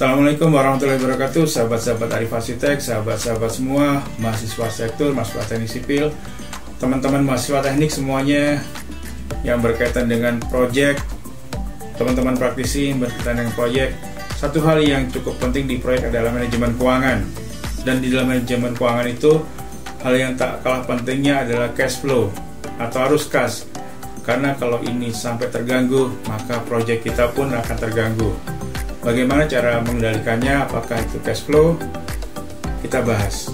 Assalamualaikum warahmatullahi wabarakatuh, sahabat-sahabat Arif Arsitek, sahabat-sahabat semua, mahasiswa sektor, mahasiswa teknik sipil, teman-teman mahasiswa teknik semuanya yang berkaitan dengan proyek, teman-teman praktisi yang berkaitan dengan proyek. Satu hal yang cukup penting di proyek adalah manajemen keuangan. Dan di dalam manajemen keuangan itu, hal yang tak kalah pentingnya adalah cash flow atau arus kas. Karena kalau ini sampai terganggu, maka proyek kita pun akan terganggu. Bagaimana cara mengendalikannya? Apakah itu cash flow? Kita bahas.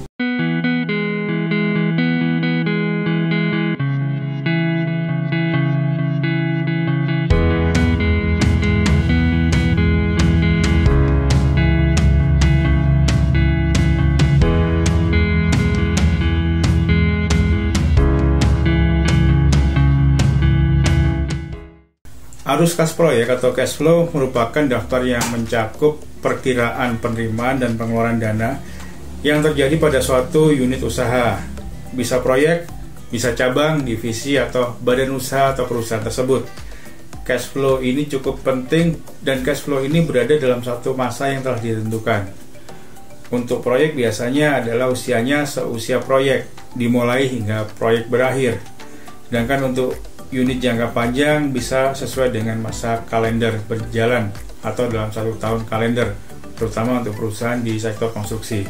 Arus kas proyek atau cash flow merupakan daftar yang mencakup perkiraan penerimaan dan pengeluaran dana yang terjadi pada suatu unit usaha. Bisa proyek, bisa cabang, divisi, atau badan usaha atau perusahaan tersebut. Cash flow ini cukup penting dan cash flow ini berada dalam satu masa yang telah ditentukan. Untuk proyek biasanya adalah usianya seusia proyek, dimulai hingga proyek berakhir. Sedangkan untuk unit jangka panjang bisa sesuai dengan masa kalender berjalan atau dalam 1 tahun kalender, terutama untuk perusahaan di sektor konstruksi.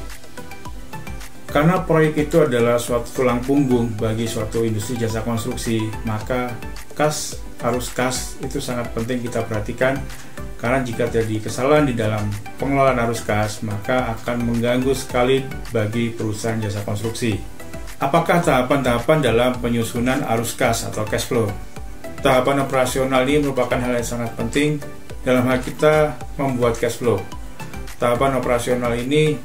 Karena proyek itu adalah suatu tulang punggung bagi suatu industri jasa konstruksi, maka arus kas itu sangat penting kita perhatikan, karena jika terjadi kesalahan di dalam pengelolaan arus kas, maka akan mengganggu sekali bagi perusahaan jasa konstruksi. Apakah tahapan-tahapan dalam penyusunan arus kas atau cash flow? Tahapan operasional ini merupakan hal yang sangat penting dalam hal kita membuat cash flow. Tahapan operasional ini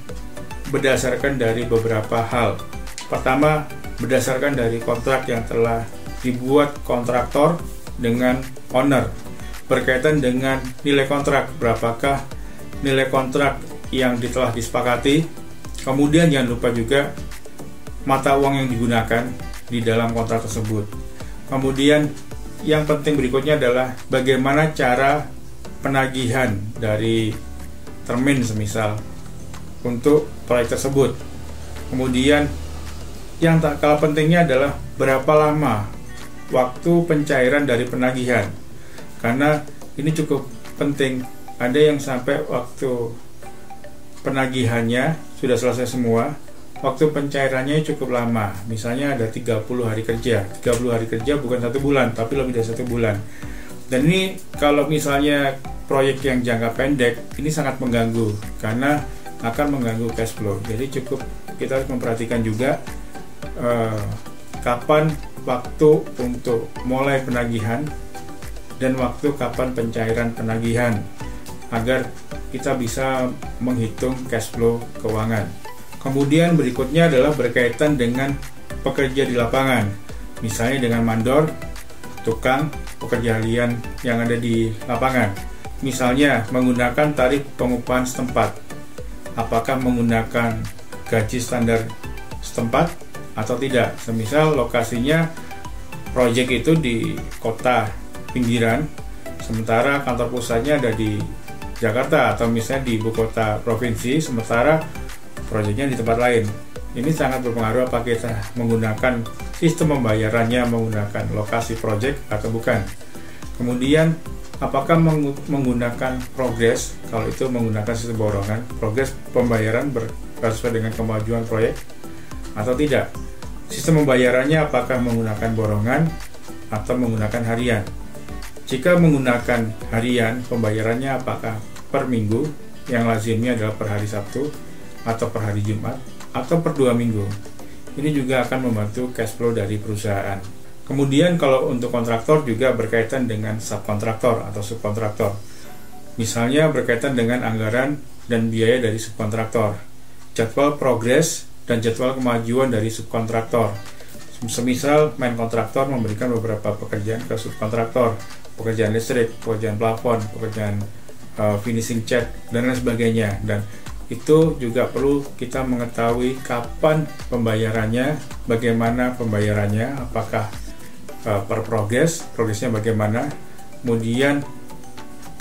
berdasarkan dari beberapa hal. Pertama, berdasarkan dari kontrak yang telah dibuat kontraktor dengan owner. Berkaitan dengan nilai kontrak, berapakah nilai kontrak yang telah disepakati. Kemudian jangan lupa juga mata uang yang digunakan di dalam kontrak tersebut. Kemudian yang penting berikutnya adalah bagaimana cara penagihan dari termin semisal untuk proyek tersebut. Kemudian yang tak kalah pentingnya adalah berapa lama waktu pencairan dari penagihan. Karena ini cukup penting. Ada yang sampai waktu penagihannya sudah selesai semua, waktu pencairannya cukup lama, misalnya ada 30 hari kerja. 30 hari kerja bukan 1 bulan, tapi lebih dari 1 bulan. Dan ini kalau misalnya proyek yang jangka pendek, ini sangat mengganggu, karena akan mengganggu cash flow. Jadi cukup kita harus memperhatikan juga kapan waktu untuk mulai penagihan dan waktu kapan pencairan penagihan, agar kita bisa menghitung cash flow keuangan. Kemudian berikutnya adalah berkaitan dengan pekerja di lapangan, misalnya dengan mandor, tukang, pekerja harian yang ada di lapangan. Misalnya menggunakan tarif pengupahan setempat. Apakah menggunakan gaji standar setempat atau tidak? Semisal lokasinya proyek itu di kota pinggiran, sementara kantor pusatnya ada di Jakarta, atau misalnya di ibu kota provinsi, sementara proyeknya di tempat lain. Ini sangat berpengaruh apakah kita menggunakan sistem pembayarannya menggunakan lokasi proyek atau bukan. Kemudian apakah menggunakan progres, kalau itu menggunakan sistem borongan, progres pembayaran sesuai dengan kemajuan proyek atau tidak. Sistem pembayarannya apakah menggunakan borongan atau menggunakan harian. Jika menggunakan harian, pembayarannya apakah per minggu, yang lazimnya adalah per hari Sabtu, atau per hari Jumat, atau per 2 minggu. Ini juga akan membantu cash flow dari perusahaan. Kemudian kalau untuk kontraktor juga berkaitan dengan subkontraktor atau subkontraktor. Misalnya berkaitan dengan anggaran dan biaya dari subkontraktor, jadwal progres dan jadwal kemajuan dari subkontraktor. Semisal main kontraktor memberikan beberapa pekerjaan ke subkontraktor, pekerjaan listrik, pekerjaan plafon, pekerjaan finishing cat, dan lain sebagainya. Dan itu juga perlu kita mengetahui kapan pembayarannya, bagaimana pembayarannya, apakah per progresnya bagaimana, kemudian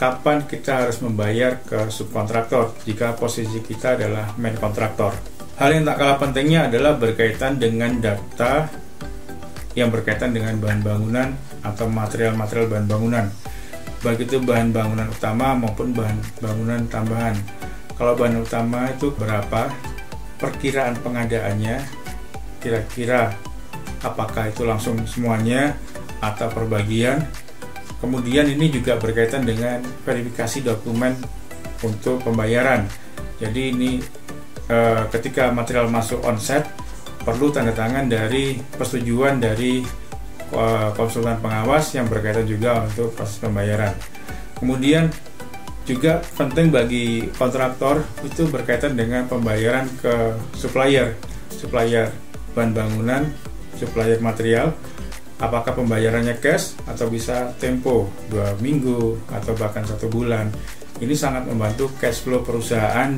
kapan kita harus membayar ke subkontraktor jika posisi kita adalah main kontraktor. Hal yang tak kalah pentingnya adalah berkaitan dengan data yang berkaitan dengan bahan bangunan atau material-material bahan bangunan, baik itu bahan bangunan utama maupun bahan bangunan tambahan. Kalau bahan utama itu berapa, perkiraan pengadaannya, kira-kira apakah itu langsung semuanya atau perbagian. Kemudian ini juga berkaitan dengan verifikasi dokumen untuk pembayaran. Jadi ini ketika material masuk onset, perlu tanda tangan dari persetujuan dari konsultan pengawas yang berkaitan juga untuk proses pembayaran. Kemudian juga penting bagi kontraktor itu berkaitan dengan pembayaran ke supplier bahan bangunan, supplier material. Apakah pembayarannya cash atau bisa tempo 2 minggu atau bahkan 1 bulan. Ini sangat membantu cash flow perusahaan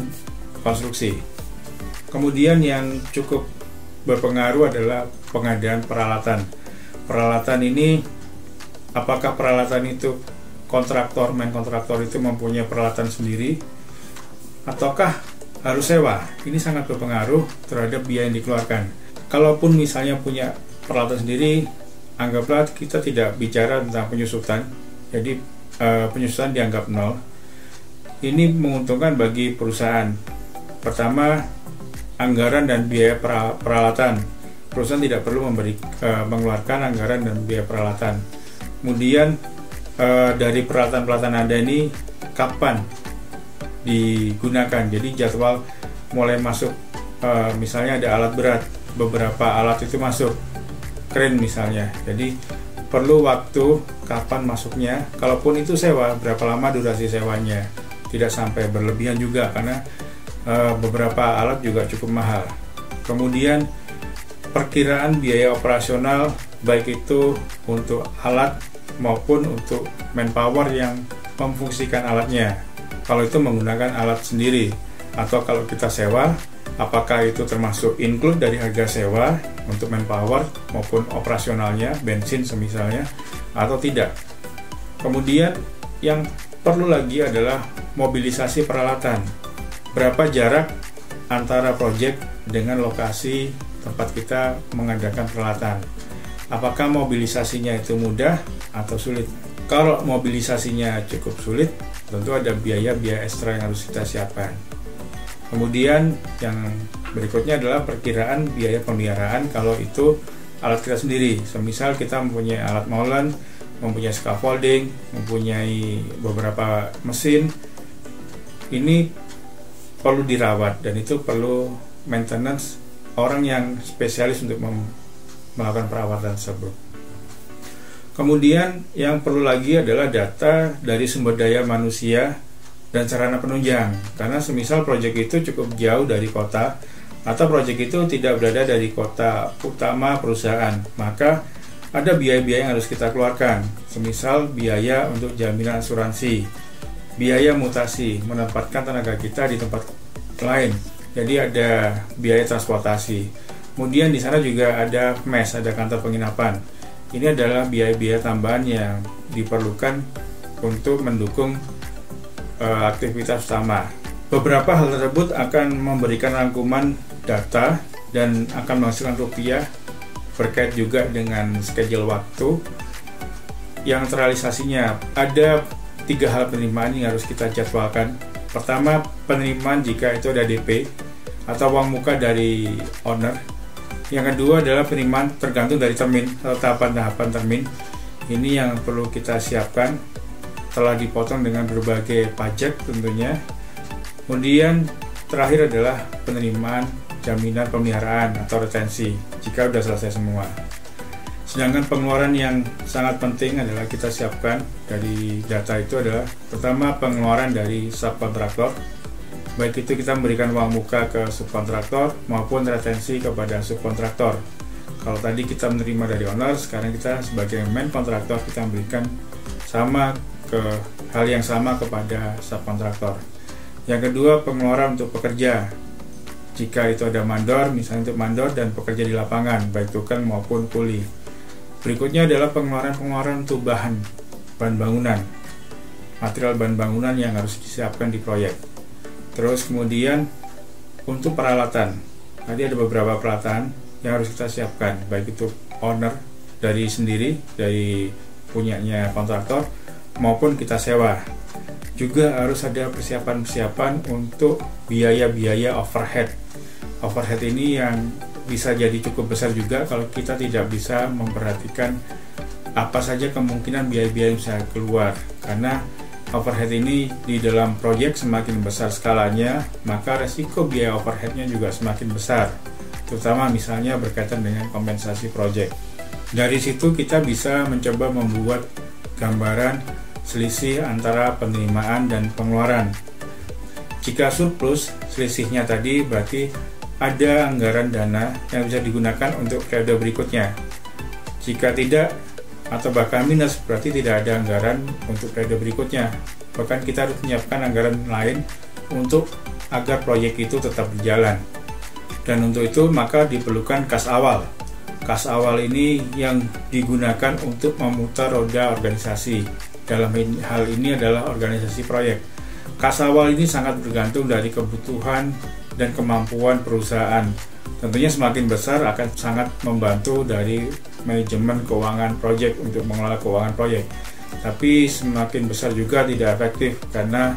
konstruksi. Kemudian yang cukup berpengaruh adalah pengadaan peralatan. Peralatan ini, apakah peralatan itu main kontraktor itu mempunyai peralatan sendiri ataukah harus sewa? Ini sangat berpengaruh terhadap biaya yang dikeluarkan. Kalaupun misalnya punya peralatan sendiri, anggaplah kita tidak bicara tentang penyusutan, jadi penyusutan dianggap nol. Ini menguntungkan bagi perusahaan. Pertama, anggaran dan biaya peralatan. Perusahaan tidak perlu mengeluarkan anggaran dan biaya peralatan. Kemudian dari peralatan-peralatan Anda ini kapan digunakan? Jadi jadwal mulai masuk, misalnya ada alat berat, beberapa alat itu masuk, keren misalnya, jadi perlu waktu kapan masuknya. Kalaupun itu sewa, berapa lama durasi sewanya, tidak sampai berlebihan juga karena beberapa alat juga cukup mahal. Kemudian perkiraan biaya operasional, baik itu untuk alat maupun untuk manpower yang memfungsikan alatnya, kalau itu menggunakan alat sendiri atau kalau kita sewa, apakah itu termasuk include dari harga sewa untuk manpower maupun operasionalnya, bensin semisalnya, atau tidak. Kemudian yang perlu lagi adalah mobilisasi peralatan. Berapa jarak antara proyek dengan lokasi tempat kita mengadakan peralatan? Apakah mobilisasinya itu mudah atau sulit? Kalau mobilisasinya cukup sulit, tentu ada biaya-biaya ekstra yang harus kita siapkan. Kemudian yang berikutnya adalah perkiraan biaya pemeliharaan kalau itu alat kita sendiri. Semisal kita mempunyai alat molen, mempunyai scaffolding, mempunyai beberapa mesin, ini perlu dirawat dan itu perlu maintenance orang yang spesialis untuk melakukan perawatan tersebut. Kemudian yang perlu lagi adalah data dari sumber daya manusia dan sarana penunjang, karena semisal proyek itu cukup jauh dari kota atau proyek itu tidak berada dari kota utama perusahaan, maka ada biaya-biaya yang harus kita keluarkan, semisal biaya untuk jaminan asuransi, biaya mutasi, menempatkan tenaga kita di tempat lain, jadi ada biaya transportasi. Kemudian di sana juga ada mes, ada kantor penginapan. Ini adalah biaya-biaya tambahan yang diperlukan untuk mendukung aktivitas utama. Beberapa hal tersebut akan memberikan rangkuman data dan akan menghasilkan rupiah berkait juga dengan schedule waktu yang terrealisasinya. Ada 3 hal penerimaan yang harus kita jadwalkan. Pertama, penerimaan jika itu ada DP atau uang muka dari owner. Yang kedua adalah penerimaan tergantung dari termin atau tahapan-tahapan termin. Ini yang perlu kita siapkan, telah dipotong dengan berbagai pajak tentunya. Kemudian terakhir adalah penerimaan jaminan pemeliharaan atau retensi jika sudah selesai semua. Sedangkan pengeluaran yang sangat penting adalah kita siapkan dari data itu adalah pertama pengeluaran dari subkontraktor, baik itu kita memberikan uang muka ke subkontraktor maupun retensi kepada subkontraktor. Kalau tadi kita menerima dari owner, sekarang kita sebagai main kontraktor kita memberikan hal yang sama kepada subkontraktor. Yang kedua, pengeluaran untuk pekerja. Jika itu ada mandor, misalnya untuk mandor dan pekerja di lapangan, baik tukang maupun kuli. Berikutnya adalah pengeluaran untuk bahan bangunan. material bahan bangunan yang harus disiapkan di proyek. Terus kemudian untuk peralatan, tadi ada beberapa peralatan yang harus kita siapkan, baik itu owner dari punyanya kontraktor maupun kita sewa. Juga harus ada persiapan-persiapan untuk biaya-biaya overhead. Overhead ini yang bisa jadi cukup besar juga kalau kita tidak bisa memperhatikan apa saja kemungkinan biaya-biaya yang bisa keluar, karena overhead ini di dalam proyek semakin besar skalanya, maka resiko biaya overheadnya juga semakin besar, terutama misalnya berkaitan dengan kompensasi proyek. Dari situ kita bisa mencoba membuat gambaran selisih antara penerimaan dan pengeluaran. Jika surplus, selisihnya tadi berarti ada anggaran dana yang bisa digunakan untuk periode berikutnya. Jika tidak, atau bahkan minus, berarti tidak ada anggaran untuk periode berikutnya. Bahkan kita harus menyiapkan anggaran lain untuk agar proyek itu tetap berjalan. Dan untuk itu maka diperlukan kas awal. Kas awal ini yang digunakan untuk memutar roda organisasi. Dalam hal ini adalah organisasi proyek. Kas awal ini sangat bergantung dari kebutuhan dan kemampuan perusahaan. Tentunya semakin besar akan sangat membantu dari manajemen keuangan proyek untuk mengelola keuangan proyek. Tapi semakin besar juga tidak efektif, karena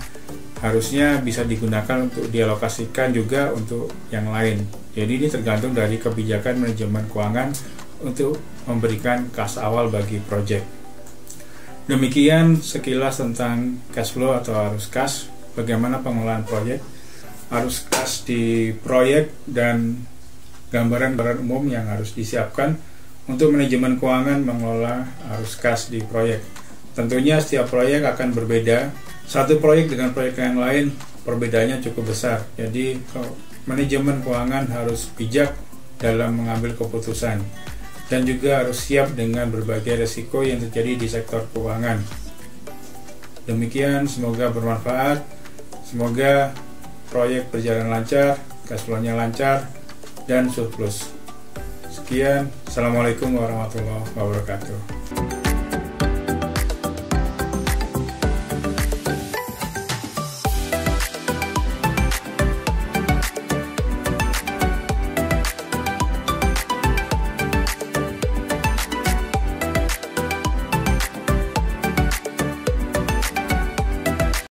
harusnya bisa digunakan untuk dialokasikan juga untuk yang lain. Jadi ini tergantung dari kebijakan manajemen keuangan untuk memberikan kas awal bagi proyek. Demikian sekilas tentang cash flow atau arus kas, bagaimana pengelolaan proyek, arus kas di proyek, dan gambaran-gambaran umum yang harus disiapkan untuk manajemen keuangan mengelola arus kas di proyek. Tentunya setiap proyek akan berbeda. Satu proyek dengan proyek yang lain perbedaannya cukup besar. Jadi manajemen keuangan harus bijak dalam mengambil keputusan dan juga harus siap dengan berbagai resiko yang terjadi di sektor keuangan. Demikian, semoga bermanfaat. Semoga proyek berjalan lancar, cash flow-nya lancar, dan surplus. Sekian, Assalamualaikum warahmatullahi wabarakatuh.